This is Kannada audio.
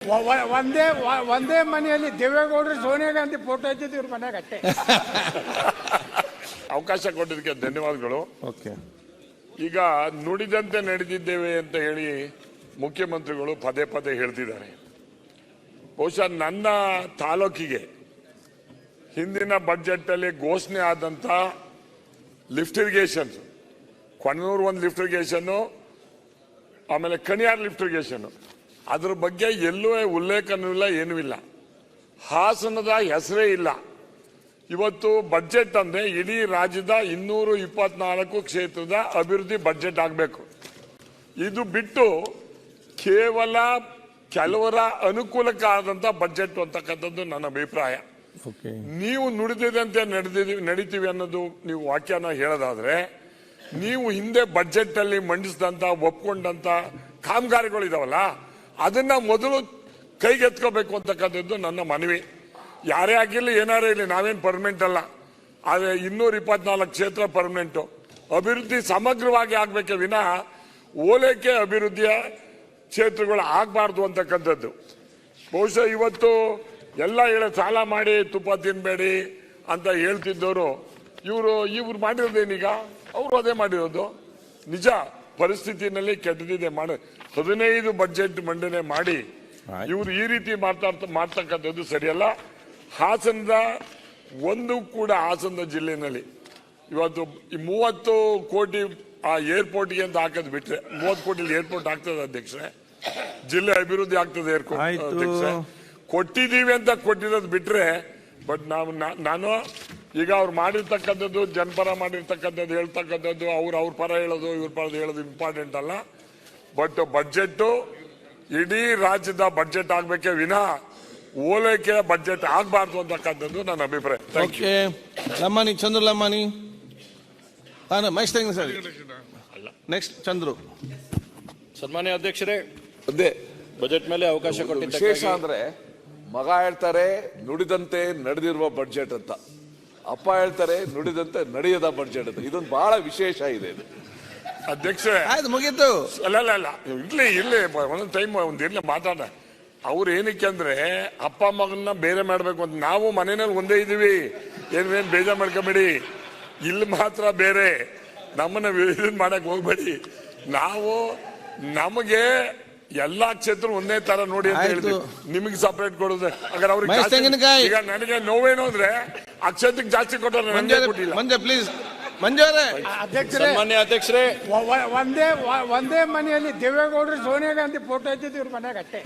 ಒಂದೇ ಮನೆಯಲ್ಲಿ ದೇವೇಗೌಡರು ಸೋನಿಯಾ ಗಾಂಧಿ ಫೋಟೋ ಹಚ್ಚಿದ್ದು ಇವ್ರ ಮನೆಯಾಗ ಅಷ್ಟೇ. ಅವಕಾಶ ಕೊಟ್ಟಿದ್ದಕ್ಕೆ ಧನ್ಯವಾದಗಳು. ಓಕೆ, ಈಗ ನುಡಿದಂತೆ ನಡೆದಿದ್ದೇವೆ ಅಂತ ಹೇಳಿ ಮುಖ್ಯಮಂತ್ರಿಗಳು ಪದೇ ಪದೇ ಹೇಳ್ತಿದ್ದಾರೆ. ಬಹುಶಃ ನನ್ನ ತಾಲೂಕಿಗೆ ಹಿಂದಿನ ಬಜೆಟ್ ಅಲ್ಲಿ ಘೋಷಣೆ ಆದಂತ ಲಿಫ್ಟ್ ಇರಿಗೇಷನ್, ಕೊಣ್ಣೂರು ಒಂದು ಲಿಫ್ಟ್ ಇರಿಗೇಷನ್, ಆಮೇಲೆ ಕಣಿಯಾರ್ ಲಿಫ್ಟ್ ಇರಿಗೇಷನ್, ಅದ್ರ ಬಗ್ಗೆ ಎಲ್ಲೂ ಉಲ್ಲೇಖನೂ ಏನೂ ಇಲ್ಲ. ಹಾಸನದ ಹೆಸರೇ ಇಲ್ಲ. ಇವತ್ತು ಬಜೆಟ್ ಅಂದ್ರೆ ಇಡೀ ರಾಜ್ಯದ 224 ಕ್ಷೇತ್ರದ ಅಭಿವೃದ್ಧಿ ಬಜೆಟ್ ಆಗಬೇಕು. ಇದು ಬಿಟ್ಟು ಕೇವಲ ಕೆಲವರ ಅನುಕೂಲಕ್ಕಾದಂತ ಬಜೆಟ್ ಅಂತಕ್ಕಂಥದ್ದು ನನ್ನ ಅಭಿಪ್ರಾಯ. ನೀವು ನುಡಿದಂತೆ ನಡೀತೀವಿ ಅನ್ನೋದು ನೀವು ವಾಕ್ಯನ ಹೇಳೋದಾದ್ರೆ, ನೀವು ಹಿಂದೆ ಬಜೆಟ್ ಅಲ್ಲಿ ಮಂಡಿಸಿದಂತ ಒಪ್ಕೊಂಡಂತ ಕಾಮಗಾರಿಗಳು ಇದಾವಲ್ಲ, ಅದನ್ನ ಮೊದಲು ಕೈಗೆತ್ಕೋಬೇಕು ಅಂತಕ್ಕಂಥದ್ದು ನನ್ನ ಮನವಿ. ಯಾರೇ ಆಗಿರಲಿ ಏನಾರೇ ಇರಲಿ, ನಾವೇನು ಪರ್ಮನೆಂಟ್ ಅಲ್ಲ. ಆದರೆ 224 ಕ್ಷೇತ್ರ ಪರ್ಮನೆಂಟು. ಅಭಿವೃದ್ಧಿ ಸಮಗ್ರವಾಗಿ ಆಗ್ಬೇಕೆ ವಿನಃ ಓಲೈಕೆ ಅಭಿವೃದ್ಧಿಯ ಕ್ಷೇತ್ರಗಳು ಆಗಬಾರ್ದು ಅಂತಕ್ಕಂಥದ್ದು. ಬಹುಶಃ ಇವತ್ತು ಎಲ್ಲ ಸಾಲ ಮಾಡಿ ತುಪ್ಪ ತಿನ್ಬೇಡಿ ಅಂತ ಹೇಳ್ತಿದ್ದವರು ಇವ್ರು ಮಾಡಿರೋದೇನೀಗ? ಅವರು ಅದೇ ಮಾಡಿರೋದು. ನಿಜ ಪರಿಸ್ಥಿತಿನಲ್ಲಿ ಕೆಟ್ಟದಿದೆ. 15 ಬಜೆಟ್ ಮಂಡನೆ ಮಾಡಿ ಇವರು ಈ ರೀತಿ ಮಾಡ್ತಕ್ಕಂಥದ್ದು ಸರಿಯಲ್ಲ. ಹಾಸನದ ಒಂದು ಕೂಡ ಹಾಸನದ ಜಿಲ್ಲೆನಲ್ಲಿ ಇವತ್ತು 30 ಕೋಟಿ ಆ ಏರ್ಪೋರ್ಟ್ಗೆ ಅಂತ ಹಾಕೋದು ಬಿಟ್ರೆ, 30 ಕೋಟಿ ಏರ್ಪೋರ್ಟ್ ಆಗ್ತದೆ ಅಧ್ಯಕ್ಷರೇ, ಜಿಲ್ಲೆ ಅಭಿವೃದ್ಧಿ ಆಗ್ತದೆ ಅಧ್ಯಕ್ಷರೇ, ಕೊಟ್ಟಿದ್ದೀವಿ ಅಂತ ಕೊಟ್ಟಿರೋದು ಬಿಟ್ರೆ. ಬಟ್ ನಾನು ಈಗ ಅವ್ರು ಮಾಡಿರ್ತಕ್ಕಂಥದ್ದು, ಜನಪರ ಮಾಡಿರ್ತಕ್ಕಂಥದ್ದು ಹೇಳ್ತಕ್ಕಂಥದ್ದು, ಅವ್ರ ಪರ ಹೇಳೋದು ಇವ್ರ ಪರ ಹೇಳೋದು ಇಂಪಾರ್ಟೆಂಟ್ ಅಲ್ಲ. ಬಟ್ ಬಜೆಟ್ ಇಡೀ ರಾಜ್ಯದ ಬಜೆಟ್ ಆಗ್ಬೇಕೆ ವಿನಃ ಓಲೈಕೆ ಬಜೆಟ್ ಆಗಬಾರ್ದು ಅಂತಕ್ಕಂಥದ್ದು ನನ್ನ ಅಭಿಪ್ರಾಯ. ಲಮ್ಮಾನಿ, ಚಂದ್ರು ಲಮ್ಮಾನಿ, ಸರಿ. ನೆಕ್ಸ್ಟ್ ಚಂದ್ರು. ಸನ್ಮಾನ್ಯ ಅಧ್ಯಕ್ಷರೇ, ಬಜೆಟ್ ಮೇಲೆ ಅವಕಾಶ ಕೊಟ್ಟಿದ್ದ ವಿಶೇಷ ಅಂದ್ರೆ ಮಗ ಹೇಳ್ತಾರೆ ನುಡಿದಂತೆ ನಡೆದಿರುವ ಬಡ್ಜೆಟ್ ಅಂತ, ಅಪ್ಪ ಹೇಳ್ತಾರೆ ನುಡಿದಂತೆ ನಡೆಯದ ಬಡ್ಜೆಟ್ ಅಂತ. ಇದೊಂದು ಬಹಳ ವಿಶೇಷ ಇದೆ ಇದು ಅಧ್ಯಕ್ಷರೇ. ಮುಗೀತು. ಅಲ್ಲ ಇರ್ಲಿ ಒಂದೊಂದು ಟೈಮ್ ಇರ್ಲಿ ಮಾತಾಡ. ಅವ್ರು ಏನಕ್ಕೆ ಅಂದ್ರೆ ಅಪ್ಪ ಮಗನ್ನ ಬೇರೆ ಮಾಡ್ಬೇಕು ಅಂತ. ನಾವು ಮನೆಯಲ್ಲಿ ಒಂದೇ ಇದೀವಿ, ಏನ್ ಬೇಜಾರ್ ಮಾಡ್ಕೊಬೇಡಿ. ಇಲ್ಲಿ ಮಾತ್ರ ಬೇರೆ, ನಮ್ಮನ್ನ ಇದನ್ನ ಮಾಡಕ್ ಹೋಗ್ಬೇಡಿ. ನಾವು ನಮಗೆ ಎಲ್ಲಾ ಕ್ಷೇತ್ರ ಒಂದೇ ತರ ನೋಡಿ ಅಂತ ಹೇಳಿದ್ವಿ. ನಿಮಗೆ ಸಪರೇಟ್ ಕೊಡೋದು ಹಾಗಾದ್ರೆ ಅವ್ರಿಗೆ. ಈಗ ನನಗೆ ನೋವೇನು ಅಂದ್ರೆ ಆ ಕ್ಷೇತ್ರಕ್ಕೆ ಜಾಸ್ತಿ ಕೊಟ್ಟರೆ ನನಗೆ ಕೊಟ್ಟಿಲ್ಲ. ಪ್ಲೀಸ್ ಸನ್ಮಾನ್ಯ ಅಧ್ಯಕ್ಷರೇ, ಒಂದೇ ಮನೆಯಲ್ಲಿ ದೇವೇಗೌಡರು ಸೋನಿಯಾ ಗಾಂಧಿ ಫೋಟೋ ಹಚ್ಚಿದ್ದು ಇವ್ರ ಮನೆಯಾಗ ಅಷ್ಟೇ.